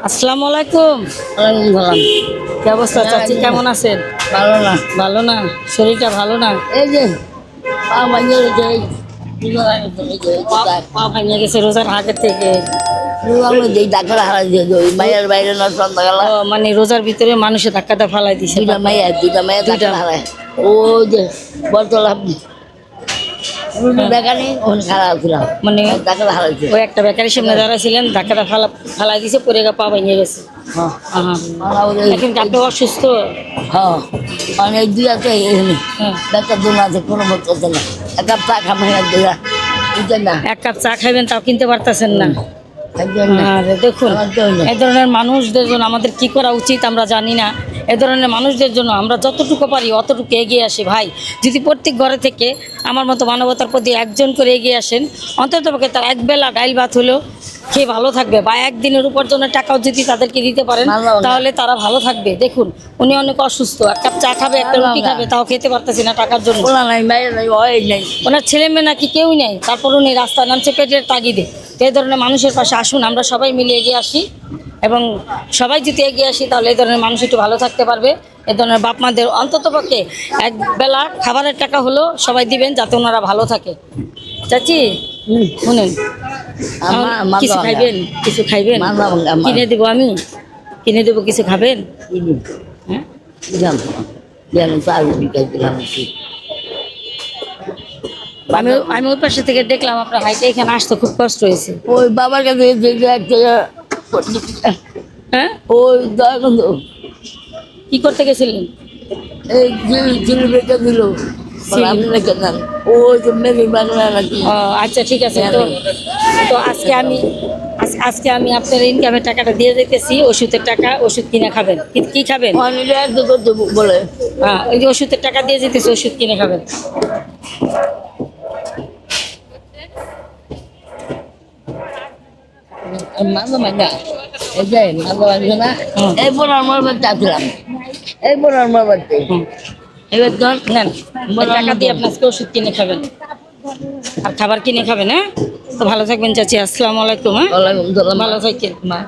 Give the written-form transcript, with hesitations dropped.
আসসালামু আলাইকুম। ওয়ালাইকুম সালাম। কি অবস্থা চাচি, কেমন আছেন? ভালো না। ভালো না? শরীরটা ভালো না? এই যে পা ভাঙিয়ে গেছে, পা ভাঙিয়ে গেছে রোজার আগে থেকে। ডাক্তার হারাই দিয়ে মায়ের বাইরে না সন্ধ্যাবেলা ও, মানে রোজার ভিতরে মানুষে ধাক্কাটা ফালাই দিছে। দুইটা মায়ের দুইটা। ডাক্তার হারায়। ও যে বরতলা বেকানি ওখানে খারাপ ছিলাম, মানে ডাক্তার হারাইছে। ওই একটা বেকারির সামনে দাঁড়াইছিলেন, ধাক্কাটা ফালাই দিছে, পরে পা ভেঙে গেছে। হ্যাঁ আহা। এখন কি আপনি অসুস্থ? হ্যাঁ, মানে দুই আছে এখানে হ্যাঁ। ডাক্তার দুন আছে, কোনো বলতেছে না। এক কাপ চা খাবেন দিয়া বুঝছেন না, এক কাপ চা খাইবেন তাও কিনতে পারতেছেন না। একজন না। আরে দেখুন, আমার কেউ নেই। এই ধরনের মানুষদের জন্য আমাদের কি করা উচিত আমরা জানি না। এ ধরনের মানুষদের জন্য আমরা যতটুকু পারি অতটুকু এগিয়ে আসি ভাই। যদি প্রত্যেক ঘরে থেকে আমার মতো মানবতার প্রতি একজন করে এগিয়ে আসেন, অন্ততপক্ষে তার একবেলা ডাইল ভাত হলেও খেয়ে ভালো থাকবে, বা একদিনের উপার্জনের টাকাও যদি তাদেরকে দিতে পারেন তাহলে তারা ভালো থাকবে। দেখুন, উনি অনেক অসুস্থ, এক কাপ চা খাবে, একটা রুটি খাবে, তাও খেতে পারতেছি না টাকার জন্য। ওলা নাই, মায়ের নাই, হয় নাই। ওনার ছেলে মেয়ে নাকি কেউই নেই, তারপর উনি রাস্তায় নামছে পেটের তাগিদে। তো এই ধরনের মানুষের পাশে আসুন, আমরা সবাই মিলে এগিয়ে আসি, এবং সবাই যদি এগিয়ে আসি তাহলে এই ধরনের মানুষ একটু ভালো থাকতে পারবে। এ ধরনের বাপ মাদের অন্ততপক্ষে এক বেলা খাবারের টাকা হলো সবাই দিবেন, যাতে ওনারা ভালো থাকে। চাচি শুনেন, কিছু খাইবেন? কিছু খাইবেন? কিনে দেবো, আমি কিনে দেবো, কিছু খাবেন? হ্যাঁ, আমি ওই পাশে থেকে দেখলাম আপনার হাইটে এখানে আসতে খুব কষ্ট হয়েছে। ওই বাবার কাছে হ্যাঁ, ওই দয়াগন্ধ কি করতে গেছিলেন? এই জিলিপিটা দিল, আপনি রেখে দেন। ওই যে মেরি বাংলা নাকি। ও আচ্ছা, ঠিক আছে। তো তো আজকে আমি আপনার ইনকামের টাকাটা দিয়ে যেতেছি, ওষুধের টাকা, ওষুধ কিনে খাবেন। কি খাবেন? বলে হ্যাঁ, ওই যে ওষুধের টাকা দিয়ে যেতেছি, ওষুধ কিনে খাবেন। মাঝে মাঝে এই যে মাঝে মাঝে না, এই বোনার মোর বাচ্চা আসলাম, এই বোনার মোর বাচ্চা হুম, এবার ধর নেন, ওই টাকা দিয়ে আপনি আজকে ওষুধ কিনে খাবেন আর খাবার কিনে খাবেন। হ্যাঁ, তো ভালো থাকবেন চাচি। আসসালামু আলাইকুম। হ্যাঁ, ওয়ালাইকুম সালাম। ভালো থাকেন। মা